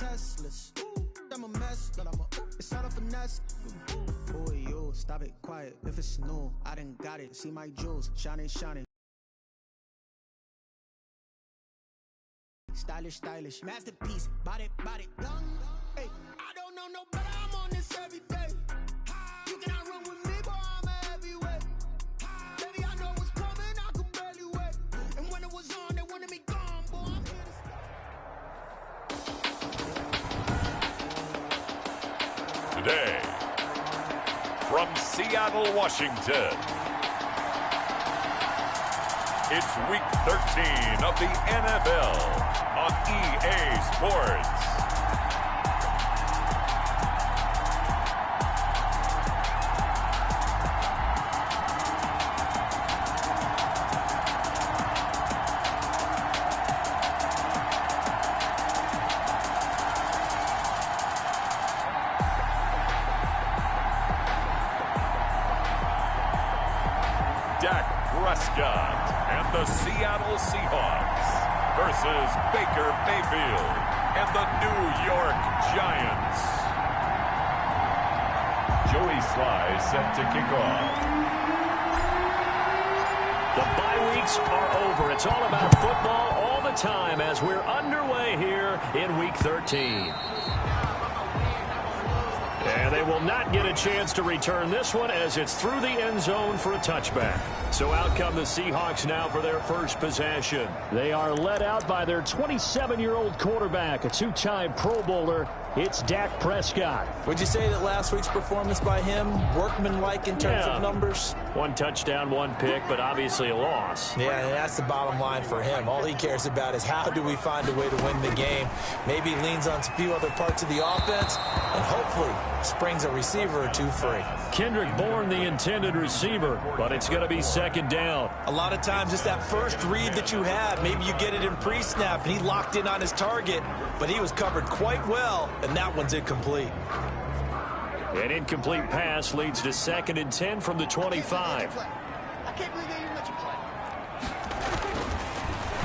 Teslas. I'm a mess, but it's all a finesse. Boy, you stop it quiet. If it's new, I done got it. See my jewels, shining, shining. Stylish, stylish, masterpiece. Body, body, young. Hey, I don't know no better. I'm on this every day. You cannot run with me, boy. I'm a heavyweight. Baby, I know what's coming. I could barely wait. And when it was on, they wanted me gone, boy. I'm here to stay. Today, from Seattle, Washington, it's Week 13 of the NFL on EA Sports. Dak Prescott and the Seattle Seahawks versus Baker Mayfield and the New York Giants. Joey Sly set to kick off. The bye weeks are over. It's all about football all the time as we're underway here in Week 13. And they will not get a chance to return this one as it's through the end zone for a touchback. So out come the Seahawks now for their first possession. They are led out by their 27-year-old quarterback, a two-time Pro Bowler. It's Dak Prescott. Would you say that last week's performance by him, workmanlike in terms of numbers? One touchdown, one pick, but obviously a loss. Yeah, and that's the bottom line for him. All he cares about is how do we find a way to win the game. Maybe he leans on a few other parts of the offense and hopefully springs a receiver or two free. Kendrick Bourne, the intended receiver, but it's going to be second down. A lot of times it's that first read that you have. Maybe you get it in pre-snap and he locked in on his target, but he was covered quite well, and that one's incomplete. An incomplete pass leads to 2nd and 10 from the 25. I can't believe they even let you play.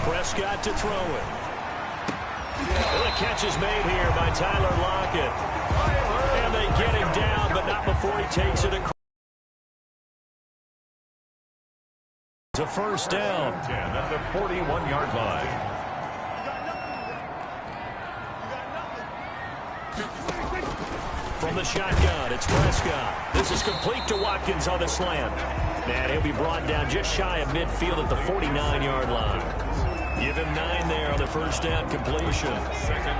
Prescott to throw it. Well, the catch is made here by Tyler Lockett. And they get him down, but not before he takes it across. To first down. 10 at the 41-yard line. From the shotgun, it's Prescott. This is complete to Watkins on the slant. And he'll be brought down just shy of midfield at the 49-yard line. Give him 9 there on the first down completion.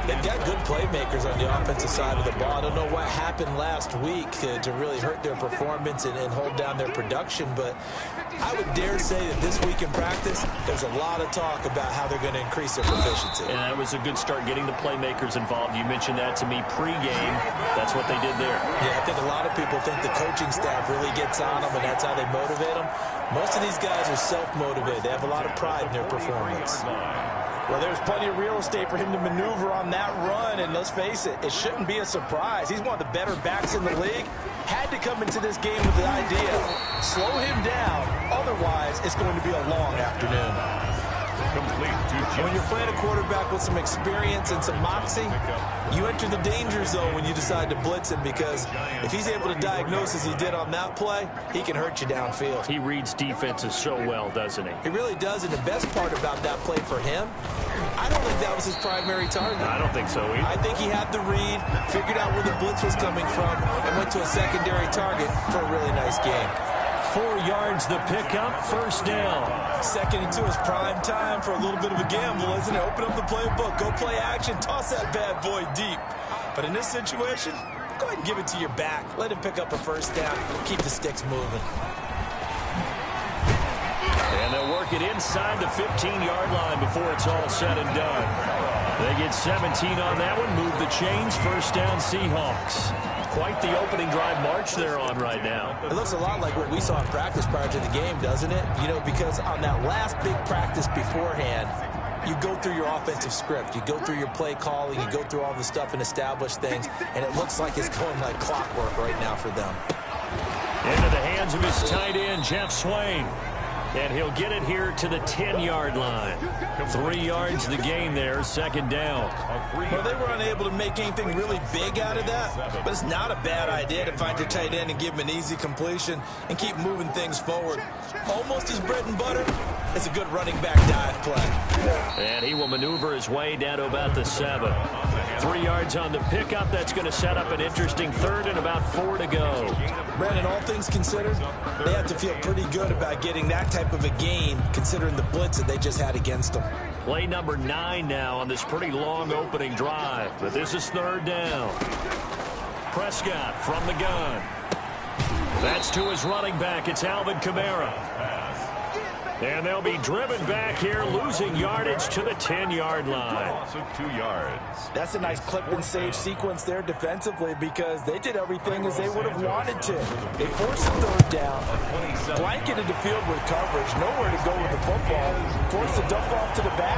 They've got good playmakers on the offensive side of the ball. I don't know what happened last week to really hurt their performance and hold down their production, but I would dare say that this week in practice, there's a lot of talk about how they're going to increase their proficiency. And that was a good start getting the playmakers involved. You mentioned that to me pregame. That's what they did there. Yeah, I think a lot of people think the coaching staff really gets on them, and that's how they motivate them. Most of these guys are self-motivated. They have a lot of pride in their performance. Well, there's plenty of real estate for him to maneuver on that run, and let's face it, it shouldn't be a surprise. He's one of the better backs in the league. Had to come into this game with the idea, slow him down, otherwise it's going to be a long afternoon. When you're playing a quarterback with some experience and some moxie, you enter the danger zone when you decide to blitz him, because if he's able to diagnose as he did on that play, he can hurt you downfield. He reads defenses so well, doesn't he? He really does, and the best part about that play for him, I don't think that was his primary target. I don't think so either. I think he had the read, figured out where the blitz was coming from, and went to a secondary target for a really nice game. 4 yards the pickup, first down. 2nd and 2 is prime time for a little bit of a gamble, isn't it? Open up the playbook, go play action, toss that bad boy deep. But in this situation, go ahead and give it to your back. Let him pick up a first down, keep the sticks moving. And they'll work it inside the 15-yard line before it's all said and done. They get 17 on that one, move the chains, first down Seahawks. Quite the opening drive march they're on right now. It looks a lot like what we saw in practice prior to the game, doesn't it? You know, because on that last big practice beforehand, you go through your offensive script. You go through your play calling. You go through all the stuff and establish things. And it looks like it's going like clockwork right now for them. Into the hands of his tight end, Jeff Swain. And he'll get it here to the 10-yard line. 3 yards the gain there, second down. Well, they were unable to make anything really big out of that, but it's not a bad idea to find your tight end and give him an easy completion and keep moving things forward. Almost his bread and butter. It's a good running back dive play. And he will maneuver his way down to about the 7. 3 yards on the pickup. That's going to set up an interesting third and about 4 to go. Brandon, all things considered, they have to feel pretty good about getting that type of a gain considering the blitz that they just had against them. Play number 9 now on this pretty long opening drive. But this is third down. Prescott from the gun. That's to his running back. It's Alvin Kamara. And they'll be driven back here, losing yardage to the 10-yard line. Loss of 2 yards. That's a nice clip and save sequence there defensively because they did everything as they would have wanted to. They forced a third down, blanketed the field with coverage, nowhere to go with the football, forced the dump off to the back,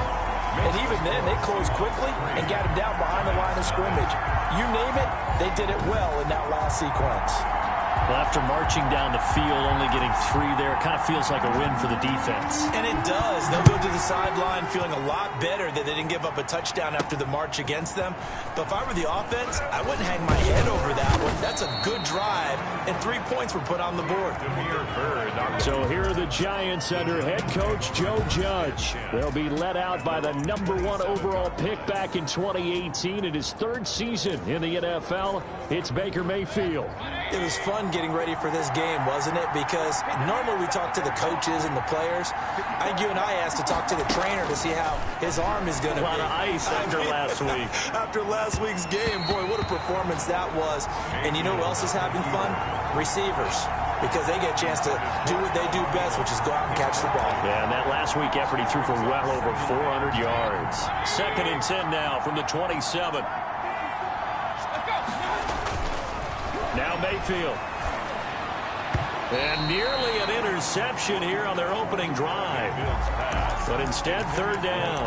and even then they closed quickly and got him down behind the line of scrimmage. You name it, they did it well in that last sequence. Well, after marching down the field, only getting 3 there, kind of feels like a win for the defense. And it does. They'll go to the sideline feeling a lot better that they didn't give up a touchdown after the march against them. But if I were the offense, I wouldn't hang my head over that one. That's a good drive, and 3 points were put on the board. So here are the Giants under head coach Joe Judge. They'll be led out by the #1 overall pick back in 2018 in his 3rd season in the NFL. It's Baker Mayfield. It was fun getting ready for this game, wasn't it? Because normally we talk to the coaches and the players. I think you and I asked to talk to the trainer to see how his arm is going to be. A lot of ice after last week. After last week's game, boy, what a performance that was. And you know who else is having fun? Receivers. Because they get a chance to do what they do best, which is go out and catch the ball. Yeah, and that last week effort, he threw for well over 400 yards. 2nd and 10 now from the 27. Now Mayfield. And nearly an interception here on their opening drive. But instead, 3rd down.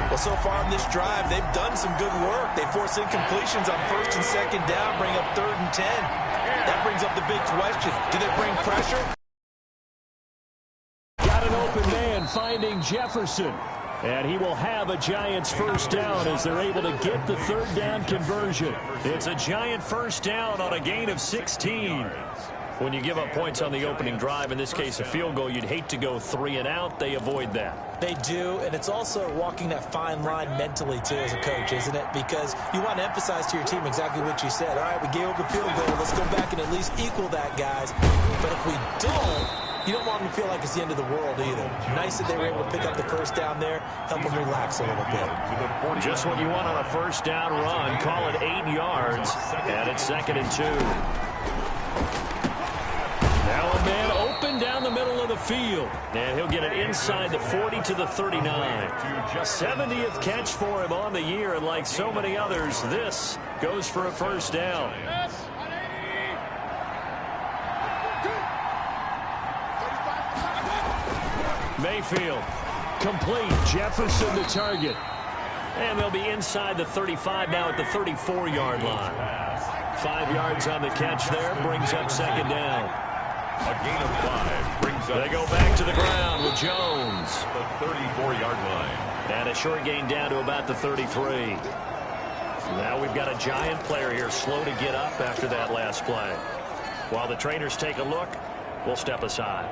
Well, so far in this drive, they've done some good work. They force incompletions on 1st and 2nd down, bring up 3rd and 10. That brings up the big question. Do they bring pressure? Got an open man finding Jefferson. And he will have a Giants first down as they're able to get the 3rd down conversion. It's a Giant first down on a gain of 16. When you give up points on the opening drive, in this case a field goal, you'd hate to go 3 and out. They avoid that. They do, and it's also walking that fine line mentally, too, as a coach, isn't it? Because you want to emphasize to your team exactly what you said. All right, we gave up a field goal. Let's go back and at least equal that, guys. But if we don't, you don't want them to feel like it's the end of the world either. Nice that they were able to pick up the first down there, help them relax a little bit. Just what you want on a first down run. Call it 8 yards, and it's 2nd and 2. Now a man open down the middle of the field. And he'll get it inside the 40 to the 39. 70th catch for him on the year, and like so many others, this goes for a first down. Mayfield, complete. Jefferson the target. And they'll be inside the 35 now at the 34-yard line. 5 yards on the catch there, brings up 2nd down. A gain of 5 brings up. They go back to the ground with Jones. The 34-yard line. And a short gain down to about the 33. Now we've got a Giant player here slow to get up after that last play. While the trainers take a look, we'll step aside.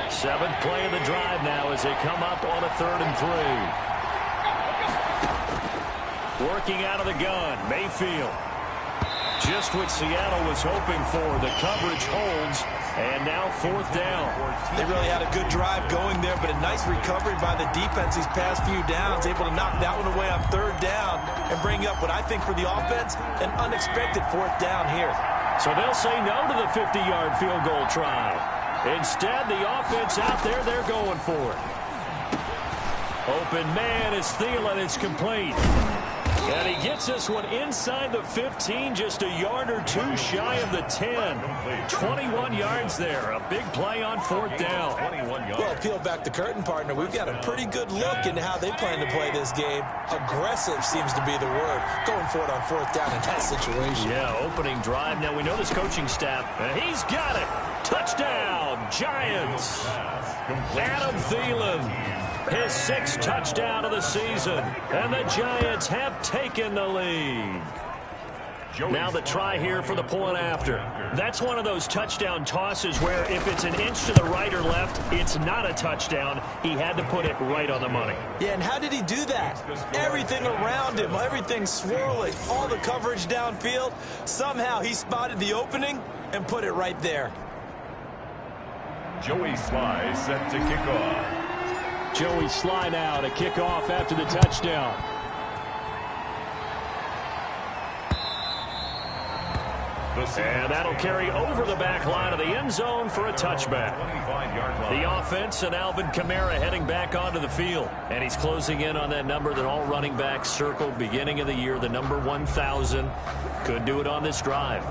7th play of the drive now as they come up on a 3rd and 3. Working out of the gun, Mayfield. Just what Seattle was hoping for. The coverage holds, and now 4th down. They really had a good drive going there, but a nice recovery by the defense these past few downs, able to knock that one away on 3rd down and bring up what I think for the offense, an unexpected 4th down here. So they'll say no to the 50-yard field goal try. Instead, the offense out there, they're going for it. Open man is Thielen. It's complete. And he gets this one inside the 15, just a yard or 2 shy of the 10. 21 yards there. A big play on 4th down. Well, peel back the curtain, partner. We've got a pretty good look into how they plan to play this game. Aggressive seems to be the word. Going for it on 4th down in that situation. Yeah, opening drive. Now, we know this coaching staff. And he's got it. Touchdown, Giants. Adam Thielen, his 6th touchdown of the season, and the Giants have taken the lead. Now the try here for the point after. That's one of those touchdown tosses where if it's an inch to the right or left, it's not a touchdown. He had to put it right on the money. Yeah, and how did he do that? Everything around him, everything swirling, all the coverage downfield. Somehow he spotted the opening and put it right there. Joey Sly set to kick off. Joey Sly now to kick off after the touchdown. And that'll carry over the back line of the end zone for a touchback. The offense and Alvin Kamara heading back onto the field. And he's closing in on that number that all running backs circled beginning of the year, the number 1,000. Could do it on this drive.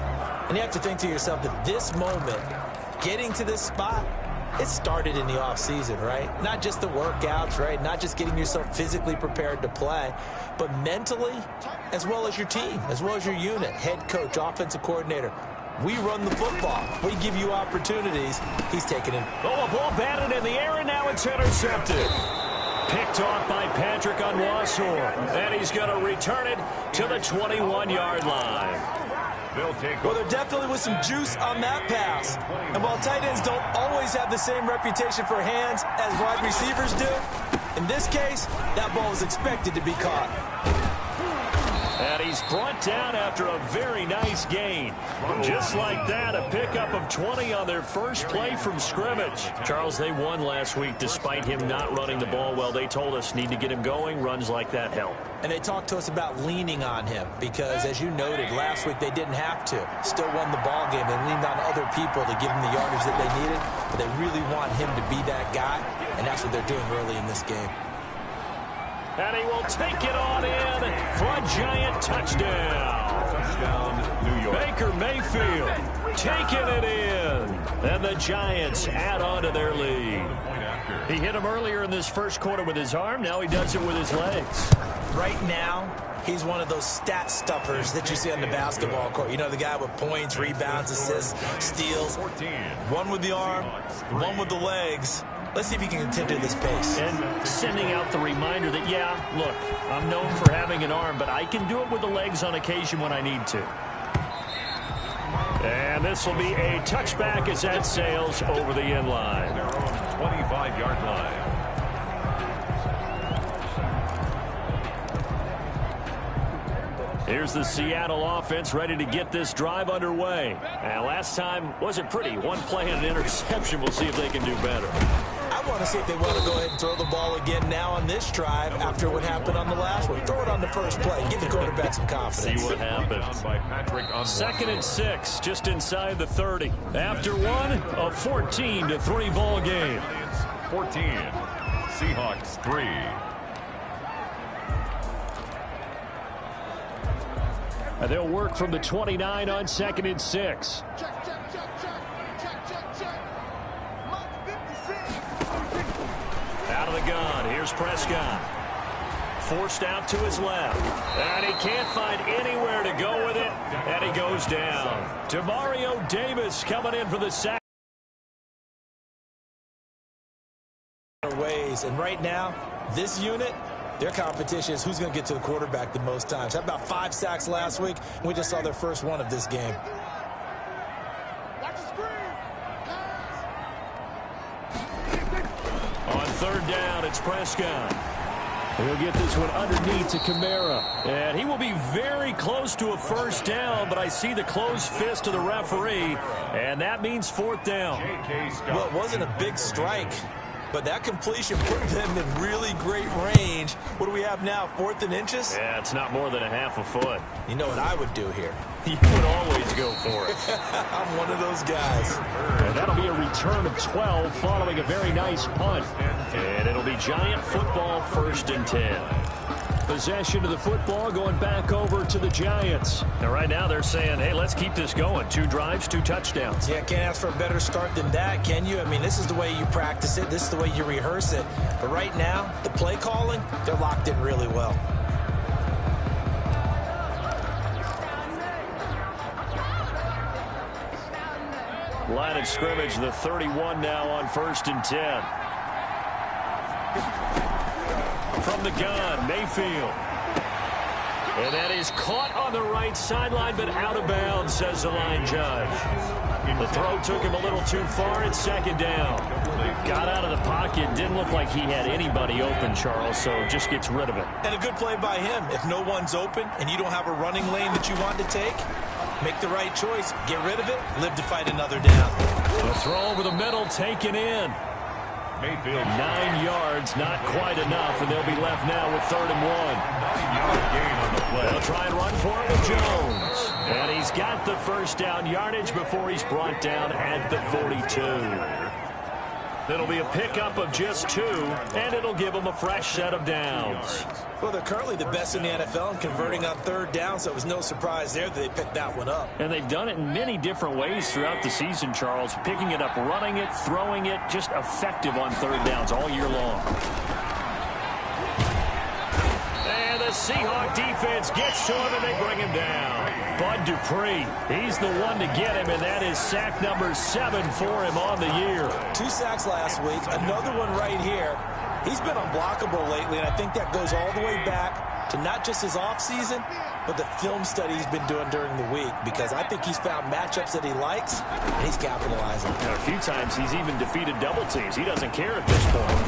And you have to think to yourself that this moment, getting to this spot, it started in the offseason, right? Not just the workouts, right? Not just getting yourself physically prepared to play, but mentally, as well as your team, as well as your unit, head coach, offensive coordinator. We run the football. We give you opportunities. He's taking it. Oh, a ball batted in the air, and now it's intercepted. Picked off by Patrick Onwuasor, and he's going to return it to the 21-yard line. Well, there definitely was some juice on that pass. And while tight ends don't always have the same reputation for hands as wide receivers do, in this case, that ball was expected to be caught. And he's brought down after a very nice gain. Just like that, a pickup of 20 on their first play from scrimmage. Charles, they won last week despite him not running the ball well. They told us need to get him going. Runs like that help. And they talked to us about leaning on him because, as you noted, last week they didn't have to. Still won the ball game. They leaned on other people to give them the yardage that they needed. But they really want him to be that guy, and that's what they're doing early in this game. And he will take it on in for a giant touchdown. Touchdown, New York. Baker Mayfield taking it in. And the Giants add on to their lead. He hit him earlier in this first quarter with his arm. Now he does it with his legs. Right now, he's one of those stat stuffers that you see on the basketball court. You know, the guy with points, rebounds, assists, steals. One with the arm, one with the legs. Let's see if he can continue this pace. And sending out the reminder that, yeah, look, I'm known for having an arm, but I can do it with the legs on occasion when I need to. And this will be a touchback as that sails over the end line. 25-yard line. Here's the Seattle offense ready to get this drive underway. And last time wasn't pretty. One play and an interception. We'll see if they can do better. I want to see if they want to go ahead and throw the ball again now on this drive after what happened on the last one. Throw it on the first play. Give the quarterback some confidence. See what happens. 2nd and 6, just inside the 30. After one, a 14-3 ball game. 14. Seahawks 3. And they'll work from the 29 on 2nd and 6. Out of the gun, here's Prescott. Forced out to his left. And he can't find anywhere to go with it. And he goes down. Demario Davis coming in for the sack. Ways. And right now, this unit, their competition is who's going to get to the quarterback the most times. Had about 5 sacks last week. We just saw their first one of this game. On 3rd down, it's Prescott. He'll get this one underneath to Kamara. And he will be very close to a first down, but I see the closed fist of the referee, and that means 4th down. Well, it wasn't a big strike, but that completion put them in really great range. What do we have now, 4th and inches? Yeah, it's not more than a half a foot. You know what I would do here? You would always go for it. I'm one of those guys. And that'll be a return of 12 following a very nice punt. And it'll be Giant football 1st and 10. Possession of the football going back over to the Giants. Now, right now they're saying, hey, let's keep this going. 2 drives, 2 touchdowns. Yeah, can't ask for a better start than that, can you? I mean, this is the way you practice it. This is the way you rehearse it. But right now, the play calling, they're locked in really well. Line of scrimmage, the 31 now on 1st and 10. from the gun, Mayfield. And that is caught on the right sideline, but out of bounds, says the line judge. The throw took him a little too far. It's second down. Got out of the pocket. Didn't look like he had anybody open, Charles, so just gets rid of it. And a good play by him. If no one's open and you don't have a running lane that you want to take, make the right choice. Get rid of it. Live to fight another down. The throw over the middle taken in. Mayfield. 9 yards, not quite enough, and they'll be left now with 3rd and 1. 9-yard gain on the play. They'll try and run for it with Jones. And he's got the first down yardage before he's brought down at the 42. It'll be a pickup of just 2, and it'll give them a fresh set of downs. Well, they're currently the best in the NFL in converting on 3rd down, so it was no surprise there that they picked that one up. And they've done it in many different ways throughout the season, Charles. Picking it up, running it, throwing it, just effective on 3rd downs all year long. And the Seahawks defense gets to him, and they bring him down. Bud Dupree, he's the one to get him, and that is sack number 7 for him on the year. 2 sacks last week, another one right here. He's been unblockable lately, and I think that goes all the way back to not just his offseason, but the film study he's been doing during the week, because I think he's found matchups that he likes, and he's capitalizing. And a few times he's even defeated double teams. He doesn't care at this point.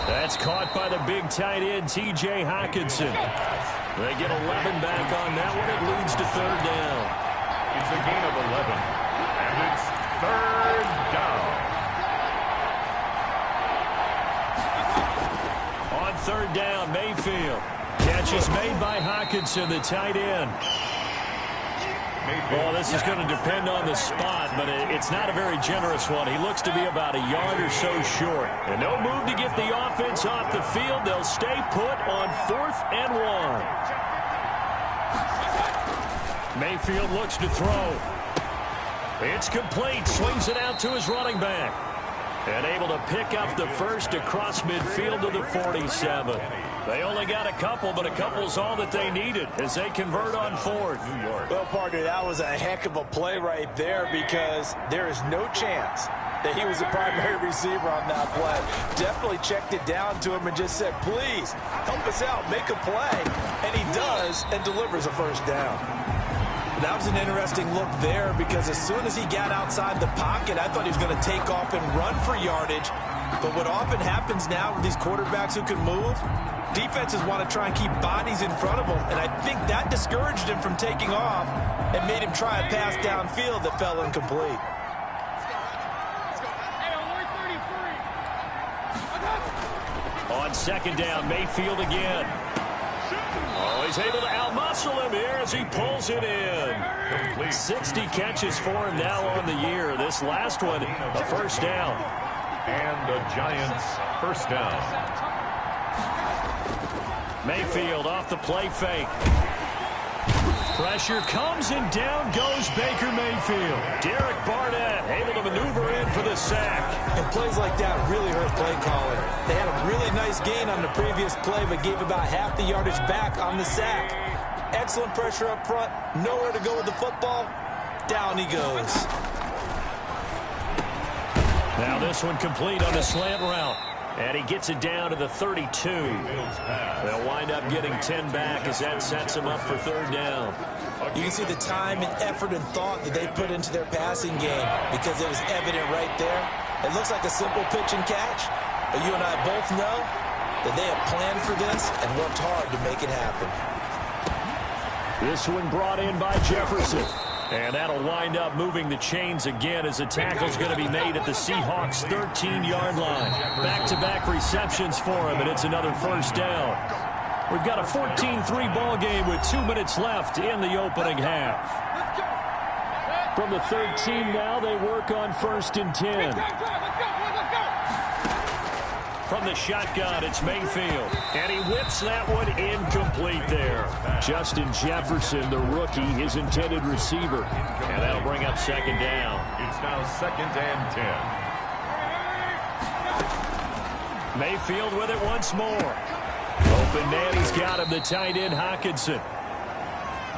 That's caught by the big tight end, T.J. Hockenson. They get 11 back on that one. It leads to 3rd down. It's a gain of 11. And it's 3rd down. On 3rd down, Mayfield. Catch is made by Hockenson, the tight end. Well, this is going to depend on the spot, but it's not a very generous one. He looks to be about a yard or so short. And no move to get the offense off the field. They'll stay put on 4th and 1. Mayfield looks to throw. It's complete. Swings it out to his running back. And able to pick up the first across midfield to the 47. They only got a couple, but a couple's all that they needed as they convert on 4th. Well, partner, that was a heck of a play right there, because there is no chance that he was the primary receiver on that play. Definitely checked it down to him and just said, please, help us out, make a play. And he does, and delivers a first down. That was an interesting look there, because as soon as he got outside the pocket, I thought he was going to take off and run for yardage. But what often happens now with these quarterbacks who can move, defenses want to try and keep bodies in front of them, and I think that discouraged him from taking off and made him try a pass downfield that fell incomplete. On 2nd down, Mayfield again. Oh, he's able to outmuscle him here as he pulls it in. 60 catches for him now on the year. This last one, a first down. And the Giants' first down. Mayfield off the play fake. Pressure comes, and down goes Baker Mayfield. Derek Barnett able to maneuver in for the sack. And plays like that really hurt play calling. They had a really nice gain on the previous play, but gave about half the yardage back on the sack. Excellent pressure up front. Nowhere to go with the football. Down he goes. Now this one complete on a slant route. And he gets it down to the 32. They'll wind up getting 10 back as that sets him up for 3rd down. You can see the time and effort and thought that they put into their passing game, because it was evident right there. It looks like a simple pitch and catch, but you and I both know that they have planned for this and worked hard to make it happen. This one brought in by Jefferson. And that'll wind up moving the chains again as the tackle's going to be made at the Seahawks' 13-yard line. Back-to-back receptions for him, and it's another first down. We've got a 14-3 ball game with 2 minutes left in the opening half. From the 13 now, they work on 1st and 10. From the shotgun, it's Mayfield. And he whips that one incomplete there. Justin Jefferson, the rookie, his intended receiver. And that'll bring up 2nd down. It's now 2nd and 10. Mayfield with it once more. Open man, he's got him, the tight end, Hockenson.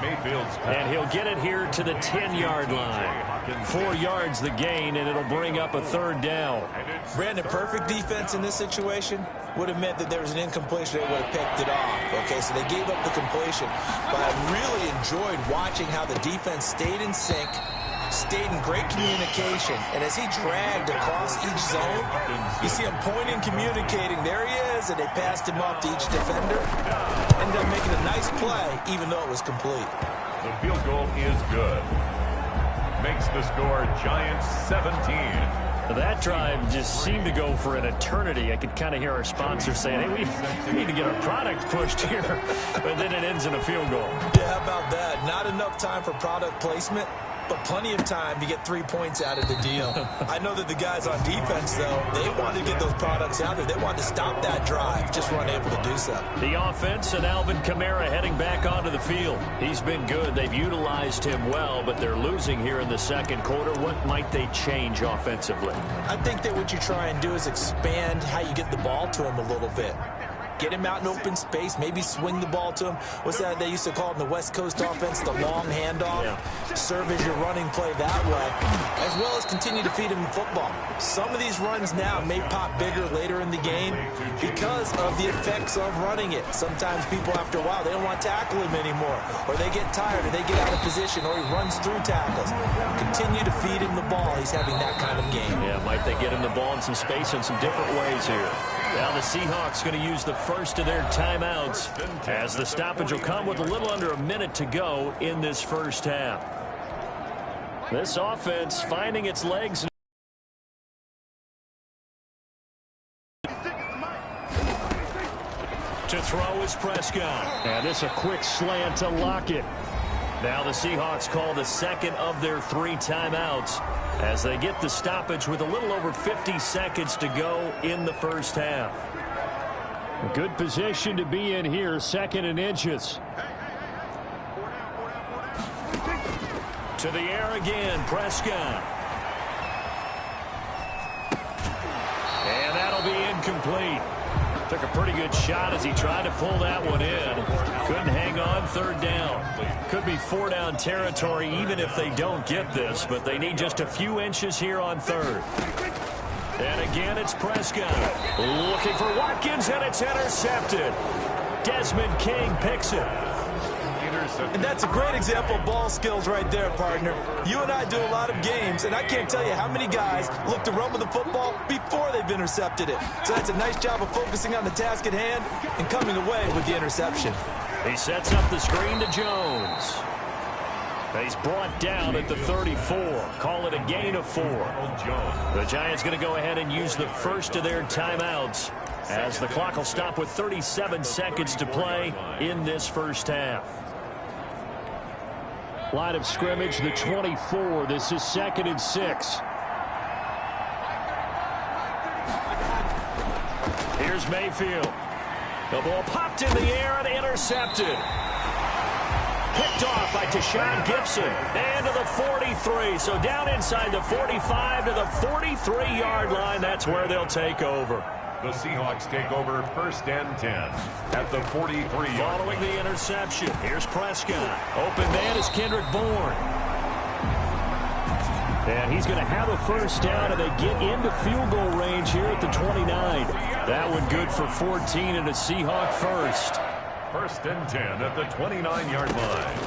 Mayfield's pass. And he'll get it here to the 10-yard line. 4 yards the gain, and it'll bring up a 3rd down. Brandon, perfect defense in this situation. would have meant that there was an incompletion. They would have picked it off. Okay, so they gave up the completion. But I really enjoyed watching how the defense stayed in sync, stayed in great communication, and as he dragged across each zone, you see him pointing, communicating. There he is, and they passed him off to each defender. Ended up making a nice play, even though it was complete. The field goal is good. Makes the score Giants 17. That drive just seemed to go for an eternity. I could kind of hear our sponsor saying, hey, we need to get our product pushed here. But then it ends in a field goal. Yeah, how about that? Not enough time for product placement, but plenty of time to get 3 points out of the deal. I know that the guys on defense, though, they wanted to get those products out there. They wanted to stop that drive, just weren't able to do so. The offense and Alvin Kamara heading back onto the field. He's been good. They've utilized him well, but they're losing here in the second quarter. What might they change offensively? I think that what you try and do is expand how you get the ball to him a little bit. Get him out in open space, maybe swing the ball to him. What's that they used to call it in the West Coast offense, the long handoff? Yeah. Serve as your running play that way, as well as continue to feed him football. Some of these runs now may pop bigger later in the game because of the effects of running it. Sometimes people, after a while, they don't want to tackle him anymore, or they get tired, or they get out of position, or he runs through tackles. Continue to feed him the ball. He's having that kind of game. Yeah, might they get him the ball in some space in some different ways here. Now the Seahawks going to use the first of their timeouts as the stoppage will come with a little under a minute to go in this first half. This offense finding its legs. To throw is Prescott. And this a quick slant to Lockett. Now the Seahawks call the second of their 3 timeouts as they get the stoppage with a little over 50 seconds to go in the first half. A good position to be in here, 2nd and inches. To the air again, Prescott. And that'll be incomplete. Took a pretty good shot as he tried to pull that one in. Couldn't hang on, 3rd down. Could be 4-down territory even if they don't get this, but they need just a few inches here on 3rd. And again, it's Prescott. Looking for Watkins, and it's intercepted. Desmond King picks it. And that's a great example of ball skills right there, partner. You and I do a lot of games, and I can't tell you how many guys look to run with the football before they've intercepted it. So that's a nice job of focusing on the task at hand and coming away with the interception. He sets up the screen to Jones. He's brought down at the 34. Call it a gain of 4. The Giants going to go ahead and use the first of their timeouts as the clock will stop with 37 seconds to play in this first half. Line of scrimmage, the 24. This is 2nd and 6. Here's Mayfield. The ball popped in the air and intercepted. Picked off by Tashawn Gibson. And to the 43. So down inside the 45 to the 43-yard line. That's where they'll take over. The Seahawks take over 1st and 10 at the 43-yard line. Following the interception, here's Prescott. Open man is Kendrick Bourne. And he's going to have a first down, and they get into field goal range here at the 29. That one good for 14 and a Seahawk first. 1st and 10 at the 29-yard line.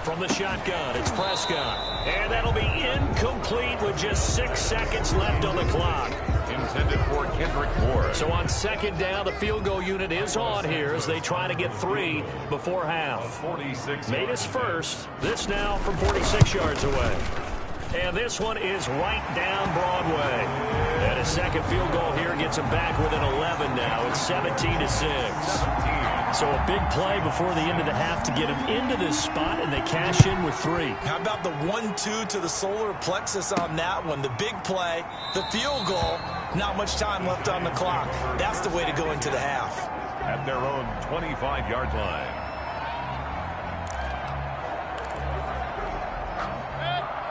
From the shotgun, it's Prescott. And that'll be incomplete with just 6 seconds left on the clock. Intended for Kendrick Bourne. So on 2nd down, the field goal unit is on here as they try to get 3 before half. Made his first. This now from 46 yards away. And this one is right down Broadway. And his second field goal here gets him back within 11 now. It's 17-6. So a big play before the end of the half to get him into this spot, and they cash in with 3. How about the 1-2 to the solar plexus on that one? The big play, the field goal, not much time left on the clock. That's the way to go into the half. At their own 25-yard line.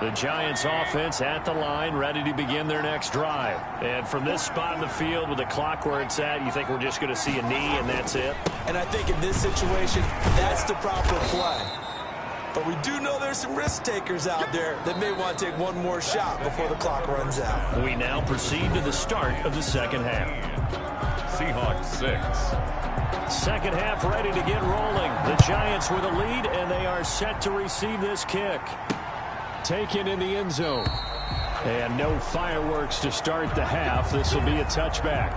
The Giants offense at the line, ready to begin their next drive. And from this spot in the field with the clock where it's at, you think we're just going to see a knee and that's it? And I think in this situation, that's the proper play. But we do know there's some risk takers out there that may want to take one more shot before the clock runs out. We now proceed to the start of the second half. Seahawks 6. Second half ready to get rolling. The Giants with a lead, and they are set to receive this kick. Taken in the end zone. And no fireworks to start the half. This will be a touchback.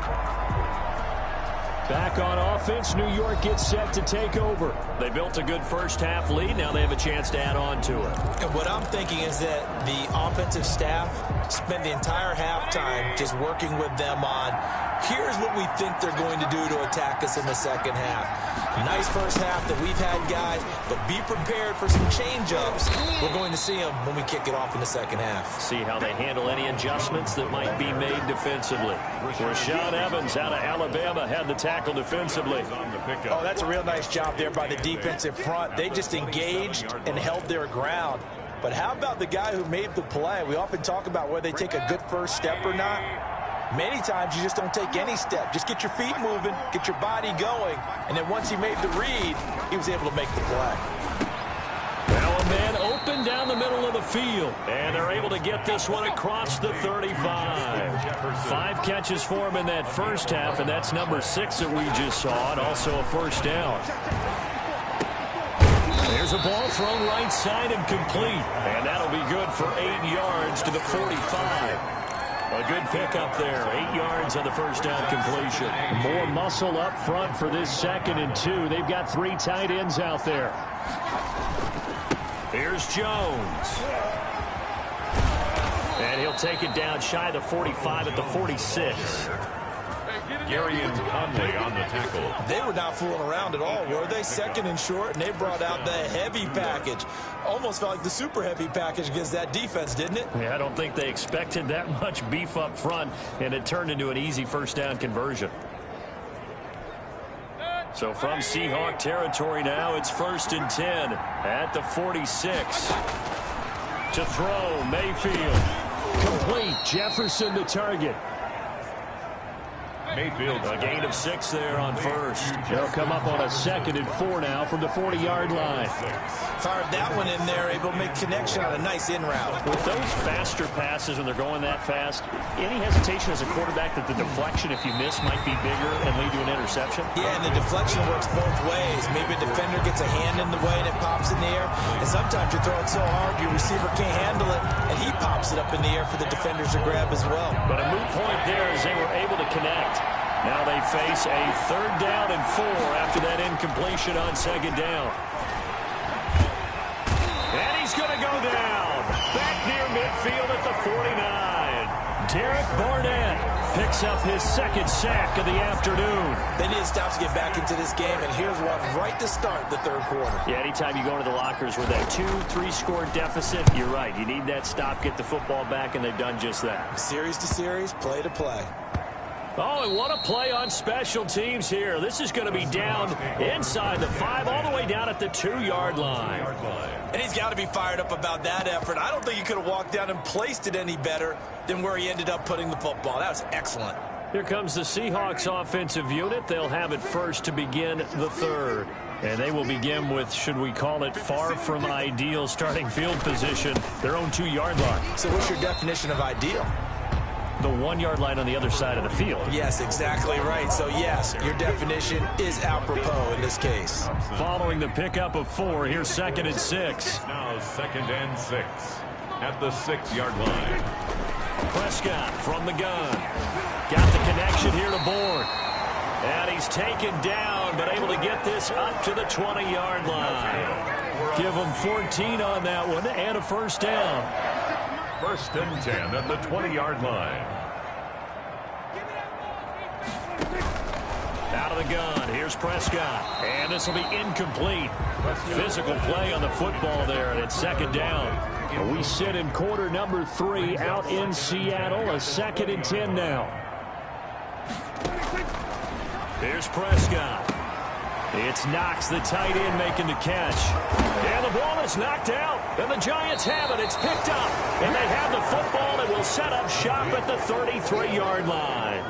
Back on offense, New York gets set to take over. They built a good first half lead. Now they have a chance to add on to it. And what I'm thinking is that the offensive staff spent the entire halftime just working with them on, here's what we think they're going to do to attack us in the second half. Nice first half that we've had, guys, but be prepared for some change-ups. We're going to see them when we kick it off in the second half. See how they handle any adjustments that might be made defensively. Rashaan Evans out of Alabama had the tackle defensively. Oh, that's a real nice job there by the defensive front. They just engaged and held their ground. But how about the guy who made the play? We often talk about whether they take a good first step or not. Many times you just don't take any step. Just get your feet moving, get your body going, and then once he made the read, he was able to make the play. Now a man open down the middle of the field, and they're able to get this one across the 35. 5 catches for him in that first half, and that's number 6 that we just saw, and also a first down. There's a ball thrown right side and complete, and that'll be good for 8 yards to the 45. A good pickup there. 8 yards on the first down completion. More muscle up front for this 2nd and 2. They've got 3 tight ends out there. Here's Jones. And he'll take it down shy of the 45 at the 46. Gary and Conley on the tackle. They were not fooling around at all, were they? 2nd and short, and they brought out the heavy package. Almost felt like the super heavy package against that defense, didn't it? Yeah, I don't think they expected that much beef up front, and it turned into an easy first down conversion. So from Seahawk territory now, it's 1st and 10 at the 46. To throw, Mayfield. Complete, Jefferson the target. Mayfield. A gain of 6 there on first. They'll come up on a 2nd and 4 now from the 40-yard line. Fired that one in there, able to make connection on a nice in route. With those faster passes, when they're going that fast, any hesitation as a quarterback that the deflection, if you miss, might be bigger and lead to an interception? Yeah, and the deflection works both ways. Maybe a defender gets a hand in the way and it pops in the air. And sometimes you throw it so hard your receiver can't handle it, and he pops it up in the air for the defenders to grab as well. But a moot point there as they were able to connect. Now they face a 3rd down and 4 after that incompletion on 2nd down. And he's going to go down. Back near midfield at the 49. Derek Barnett picks up his 2nd sack of the afternoon. They need to stop to get back into this game, and here's what, right to start the 3rd quarter. Yeah, anytime you go into the lockers with that 2-3 score deficit, you're right. You need that stop, get the football back, and they've done just that. Series to series, play to play. Oh, and what a play on special teams here. This is going to be down inside the 5, all the way down at the 2-yard line. And he's got to be fired up about that effort. I don't think he could have walked down and placed it any better than where he ended up putting the football. That was excellent. Here comes the Seahawks offensive unit. They'll have it first to begin the 3rd. And they will begin with, should we call it, far from ideal starting field position, their own 2-yard line. So what's your definition of ideal? The 1-yard line on the other side of the field. Yes, exactly right. So, yes, your definition is apropos in this case. Following the pickup of 4, here's 2nd and 6. Now 2nd and 6 at the 6-yard line. Prescott from the gun. Got the connection here to Bourne. And he's taken down, but able to get this up to the 20-yard line. Give him 14 on that one and a first down. 1st and 10 at the 20-yard line. Out of the gun, here's Prescott. And this will be incomplete. Physical play on the football there, and it's 2nd down. We sit in quarter number 3 out in Seattle, a 2nd and 10 now. Here's Prescott. It's Knox, the tight end, making the catch. And the ball is knocked out. And the Giants have it. It's picked up. And they have the football that will set up shop at the 33-yard line.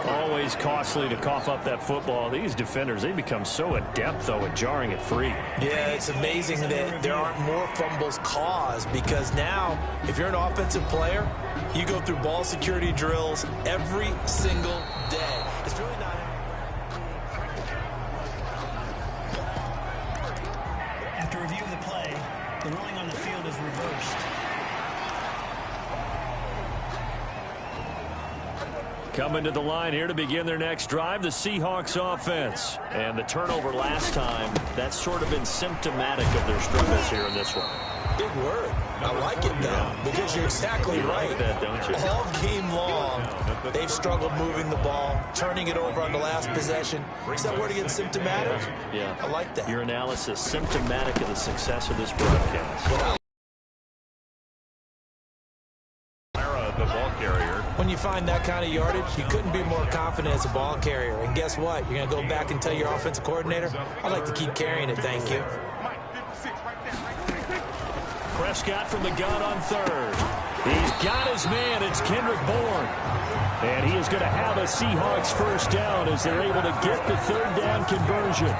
Always costly to cough up that football. These defenders, they become so adept, though, at jarring it free. Yeah, it's amazing that there aren't more fumbles caused, because now, if you're an offensive player, you go through ball security drills every single day. It's really not The ruling on the field is reversed. Coming to the line here to begin their next drive, the Seahawks offense. And the turnover last time, that's sort of been symptomatic of their struggles here in this one. Big word. I like it, though, because you're exactly right. Like that, don't you? All game long, they've struggled moving the ball, turning it over on the last possession. Is that word again, symptomatic? Yeah. I like that. Your analysis, symptomatic of the success of this broadcast. The ball carrier. When you find that kind of yardage, you couldn't be more confident as a ball carrier. And guess what? You're going to go back and tell your offensive coordinator, I'd like to keep carrying it, thank you. Prescott from the gun on third. He's got his man. It's Kendrick Bourne. And he is going to have a Seahawks first down as they're able to get the third down conversion.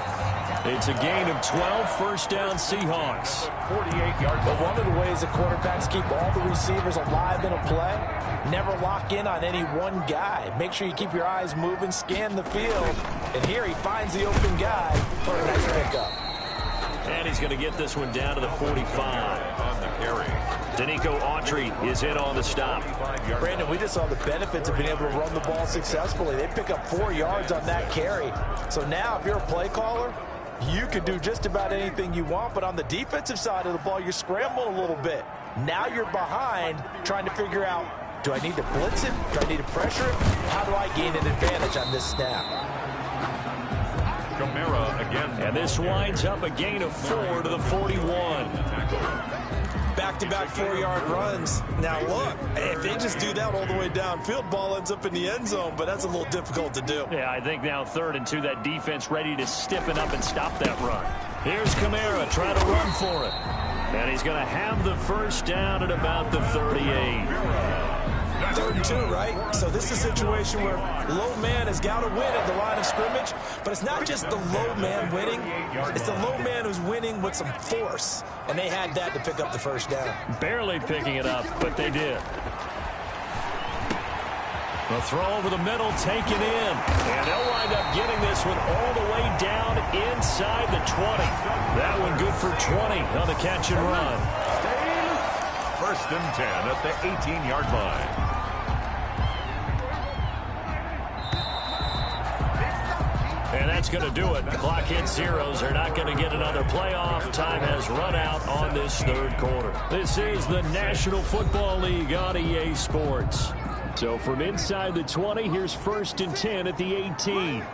It's a gain of 12, first down Seahawks. 48-yard. But one of the ways the quarterbacks keep all the receivers alive in a play, never lock in on any one guy. Make sure you keep your eyes moving, scan the field. And here he finds the open guy for a nice pickup. And he's going to get this one down to the 45. On the carry. Danico Autry is in on the stop. Brandon, we just saw the benefits of being able to run the ball successfully. They pick up 4 yards on that carry. So now if you're a play caller, you can do just about anything you want, but on the defensive side of the ball, you're scrambling a little bit. Now you're behind trying to figure out, do I need to blitz him? Do I need to pressure him? How do I gain an advantage on this snap? Camara again. And this winds up a gain of 4 to the 41. Back-to-back 4-yard runs. Now look, if they just do that all the way downfield, ball ends up in the end zone, but that's a little difficult to do. Yeah, I think now 3rd and 2, that defense ready to stiffen up and stop that run. Here's Camara trying to run for it. And he's going to have the first down at about the 38. 3rd and 2, right? So this is a situation where low man has got to win at the line of scrimmage, but it's not just the low man winning. It's the low man who's winning with some force, and they had that to pick up the first down. Barely picking it up, but they did. The throw over the middle, taken in. And they'll wind up getting this one all the way down inside the 20. That one good for 20 on the catch and run. 1st and 10 at the 18-yard line. And that's going to do it. The clock hits zeros. They're not going to get another playoff. Time has run out on this 3rd quarter. This is the National Football League on EA Sports. So from inside the 20, here's 1st and 10 at the 18.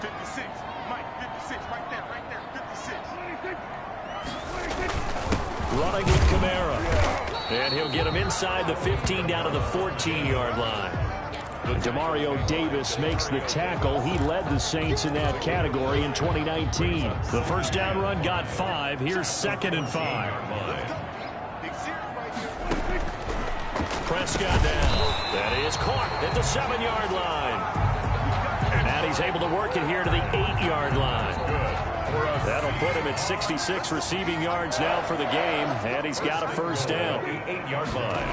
56. Mike, 56. Right there. 56. Running with Camara. And he'll get him inside the 15 down to the 14-yard line. Demario Davis makes the tackle. He led the Saints in that category in 2019. The first down run got 5. Here's 2nd and 5. Prescott down. That is caught at the 7-yard line. And he's able to work it here to the 8-yard line. That'll put him at 66 receiving yards now for the game. And he's got a first down. 8-yard line.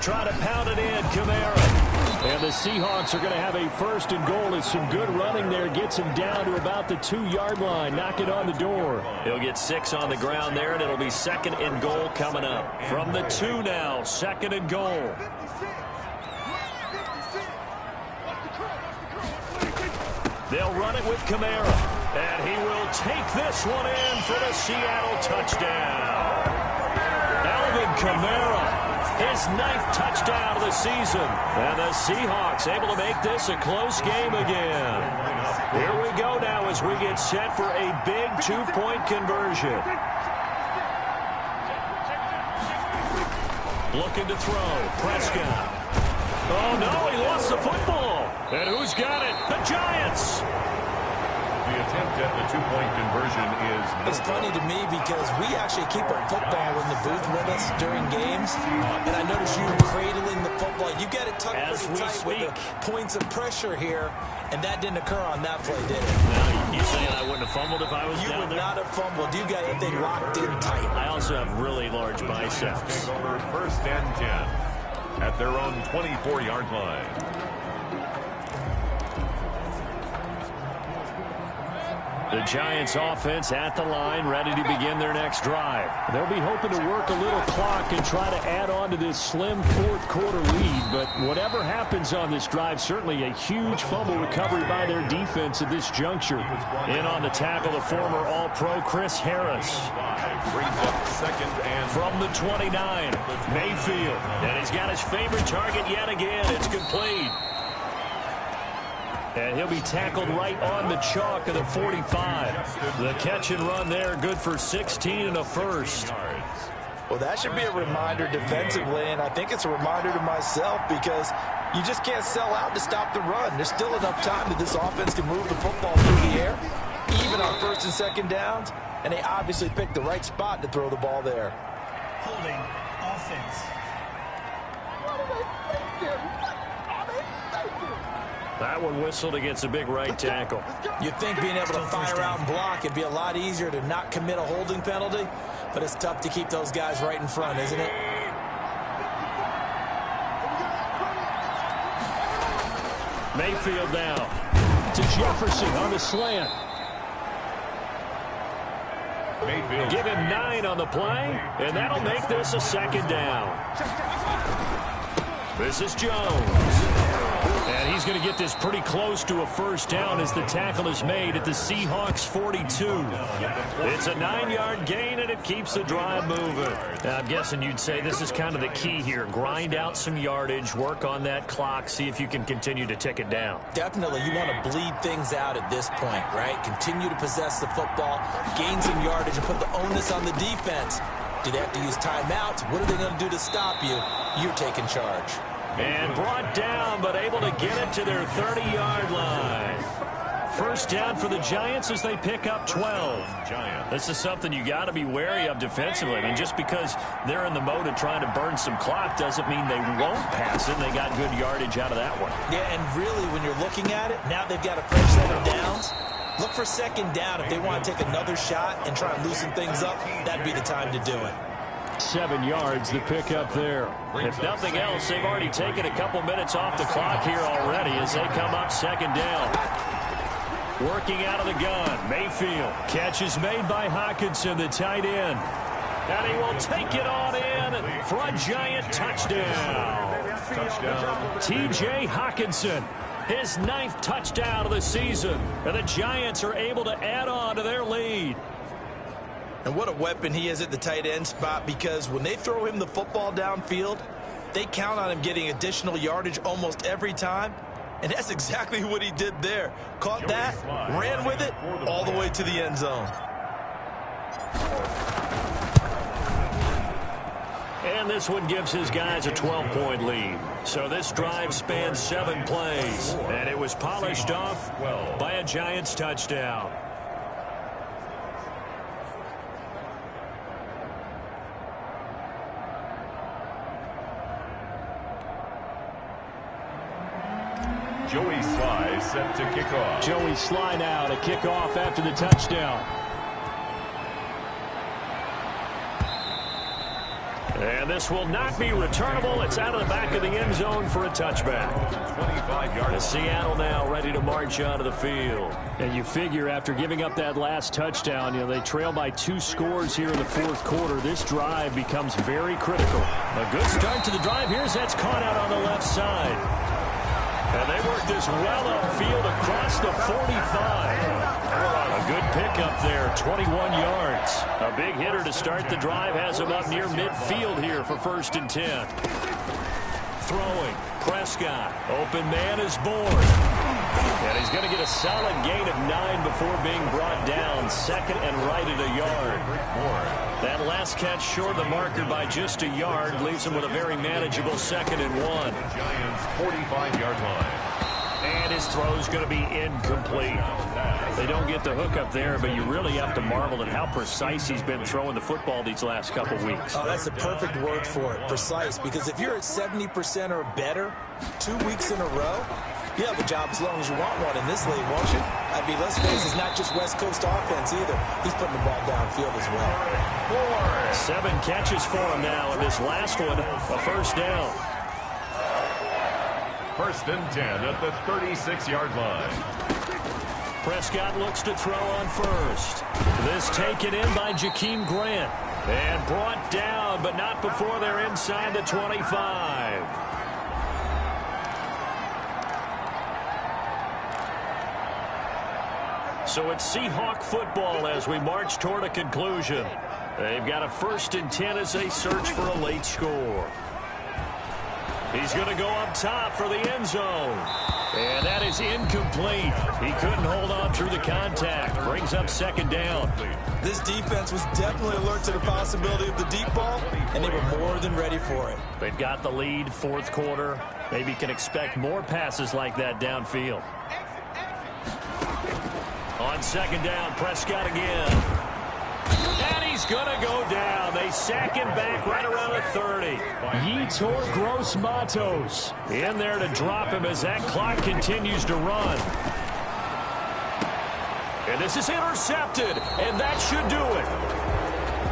Try to pound it in, Camara. And the Seahawks are going to have a 1st and goal. It's some good running there. Gets him down to about the 2-yard line. Knock it on the door. He'll get 6 on the ground there, and it'll be 2nd and goal coming up. From the 2 now, 2nd and goal. They'll run it with Camara. And he will take this one in for the Seattle touchdown. Alvin Kamara. His 9th touchdown of the season. And the Seahawks able to make this a close game again. Here we go now as we get set for a big 2-point conversion. Looking to throw. Prescott. Oh, no, he lost the football. And who's got it? The Giants. The attempt at the 2-point conversion is... It's funny to me because we actually keep our football in the booth with us during games. And I notice you cradling the football. You get it tucked pretty tight with the points of pressure here. And that didn't occur on that play, did it? No, you saying I wouldn't have fumbled if I was down there? You would not have fumbled. You got everything locked in tight. I also have really large biceps. Take over 1st and 10 at their own 24-yard line. The Giants offense at the line, ready to begin their next drive. They'll be hoping to work a little clock and try to add on to this slim fourth-quarter lead. But whatever happens on this drive, certainly a huge fumble recovery by their defense at this juncture. In on the tackle, the former All-Pro Chris Harris. From the 29, Mayfield. And he's got his favorite target yet again. It's complete. And he'll be tackled right on the chalk of the 45. The catch and run there, good for 16 and a first. Well, that should be a reminder defensively, and I think it's a reminder to myself because you just can't sell out to stop the run. There's still enough time that this offense can move the football through the air, even on first and second downs, and they obviously picked the right spot to throw the ball there. Holding offense. That one whistled against a big right tackle. You'd think being able to fire out and block it'd be a lot easier to not commit a holding penalty, but it's tough to keep those guys right in front, isn't it? Mayfield now to Jefferson on the slant. Mayfield. Give him 9 on the play, and that'll make this a second down. This is Jones. And he's going to get this pretty close to a first down as the tackle is made at the Seahawks 42. It's a 9-yard gain, and it keeps the drive moving. Now, I'm guessing you'd say this is kind of the key here. Grind out some yardage, work on that clock, see if you can continue to tick it down. Definitely, you want to bleed things out at this point, right? Continue to possess the football, gain some yardage, and put the onus on the defense. Do they have to use timeouts? What are they going to do to stop you? You're taking charge. And brought down, but able to get it to their 30-yard line. First down for the Giants as they pick up 12. This is something you got to be wary of defensively. I mean, just because they're in the mode of trying to burn some clock doesn't mean they won't pass it. They got good yardage out of that one. Yeah, and really, when you're looking at it, now they've got a fresh set of downs. Look for second down. If they want to take another shot and try and loosen things up, that'd be the time to do it. 7 yards, the pickup there. If nothing else, they've already taken a couple minutes off the clock here already as they come up second down. Working out of the gun, Mayfield. Catch is made by Hockenson, the tight end. And he will take it on in for a Giant touchdown. T.J. Hockenson, his 9th touchdown of the season. And the Giants are able to add on to their lead. And what a weapon he is at the tight end spot, because when they throw him the football downfield, they count on him getting additional yardage almost every time. And that's exactly what he did there. Caught that, ran with it, all the way to the end zone. And this one gives his guys a 12-point lead. So this drive spans 7 plays. And it was polished off by a Giants touchdown. Joey Sly set to kick off. Joey Sly now to kick off after the touchdown. And this will not be returnable. It's out of the back of the end zone for a touchback. 25 yards. Seattle now ready to march onto the field. And you figure after giving up that last touchdown, they trail by 2 scores here in the fourth quarter. This drive becomes very critical. A good start to the drive. Here's that's caught out on the left side. And they work this well upfield across the 45. A good pickup there, 21 yards. A big hitter to start the drive has him up near midfield here for 1st and 10. Throwing, Prescott. Open man is born. And he's going to get a solid gain of 9 before being brought down. 2nd and right at a yard. That last catch short of the marker by just a yard leaves him with a very manageable 2nd and 1. Giants 45-yard line. And his throw's going to be incomplete. They don't get the hook up there, but you really have to marvel at how precise he's been throwing the football these last couple weeks. Oh, that's the perfect word for it, precise, because if you're at 70% or better 2 weeks in a row, you have a job as long as you want one in this league, won't you? I mean, let's face it, it's not just West Coast offense either. He's putting the ball downfield as well. 7 catches for him now, and this last one, a first down. 1st and 10 at the 36-yard line. Prescott looks to throw on first. This taken in by Jakeem Grant. And brought down, but not before they're inside the 25. So it's Seahawk football as we march toward a conclusion. They've got a 1st and 10 as they search for a late score. He's going to go up top for the end zone. And that is incomplete. He couldn't hold on through the contact. Brings up 2nd down. This defense was definitely alert to the possibility of the deep ball, and they were more than ready for it. They've got the lead, 4th quarter. Maybe can expect more passes like that downfield. On 2nd down, Prescott again. And he's going to go down. They sack him back right around the 30. Yetur Gross-Matos in there to drop him as that clock continues to run. And this is intercepted, and that should do it.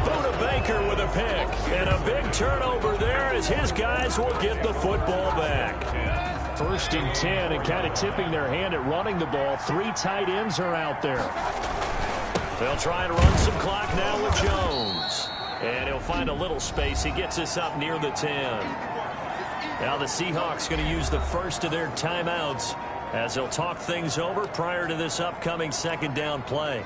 Buda Baker with a pick. And a big turnover there as his guys will get the football back. 1st and 10 and kind of tipping their hand at running the ball. 3 tight ends are out there. They'll try and run some clock now with Jones. And he'll find a little space. He gets us up near the 10. Now the Seahawks going to use the first of their timeouts as they'll talk things over prior to this upcoming 2nd down play.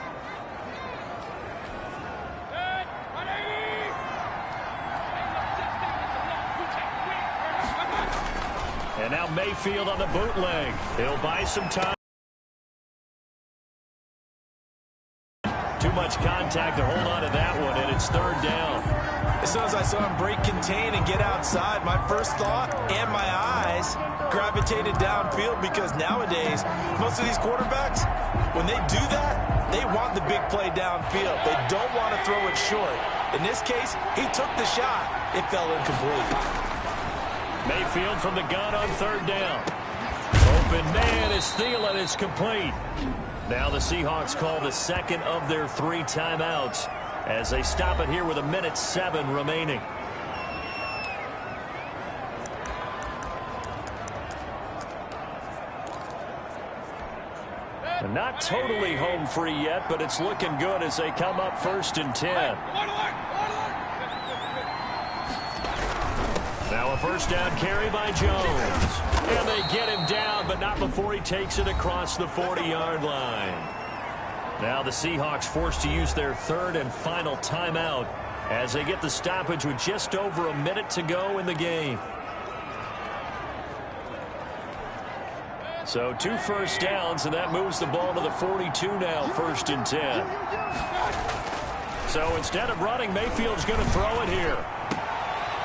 And now Mayfield on the bootleg. He'll buy some time. Too much contact to hold on to that one, and it's 3rd down. As soon as I saw him break contain and get outside, my first thought and my eyes gravitated downfield, because nowadays, most of these quarterbacks, when they do that, they want the big play downfield. They don't want to throw it short. In this case, he took the shot. It fell incomplete. Mayfield from the gun on 3rd down. Open man as Thielen is complete. Now the Seahawks call the 2nd of their 3 timeouts as they stop it here with 1:07 remaining. And not totally home free yet, but it's looking good as they come up 1st and 10. Now a 1st down carry by Jones. And they get him down, but not before he takes it across the 40-yard line. Now the Seahawks forced to use their 3rd and final timeout as they get the stoppage with just over a minute to go in the game. So 2 first downs, and that moves the ball to the 42 now, 1st and 10. So instead of running, Mayfield's going to throw it here.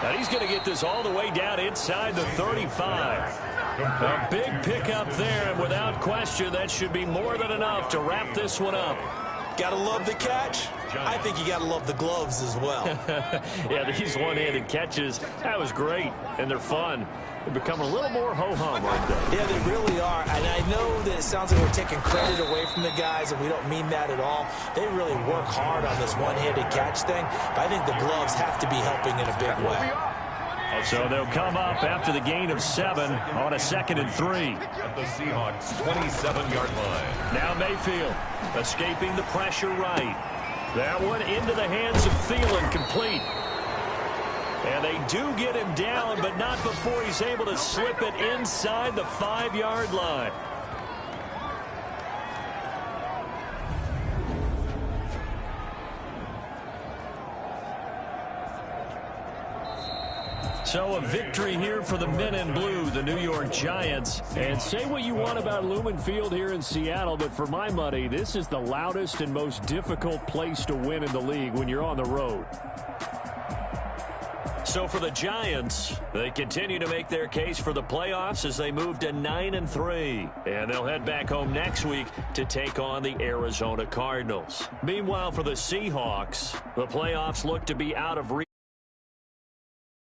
And he's going to get this all the way down inside the 35. A big pickup there, and without question, that should be more than enough to wrap this one up. Gotta love the catch. I think you gotta love the gloves as well. Yeah, these one-handed catches, that was great, and they're fun. They become a little more ho-hum, aren't they? Yeah, they really are. And I know that it sounds like we're taking credit away from the guys, and we don't mean that at all. They really work hard on this one-handed catch thing, but I think the gloves have to be helping in a big way. So they'll come up after the gain of 7 on a 2nd and 3. At the Seahawks 27-yard line. Now Mayfield escaping the pressure right. That one into the hands of Thielen, complete. And they do get him down, but not before he's able to slip it inside the 5-yard line. So a victory here for the men in blue, the New York Giants. And say what you want about Lumen Field here in Seattle, but for my money, this is the loudest and most difficult place to win in the league when you're on the road. So for the Giants, they continue to make their case for the playoffs as they move to 9-3. And they'll head back home next week to take on the Arizona Cardinals. Meanwhile, for the Seahawks, the playoffs look to be out of reach.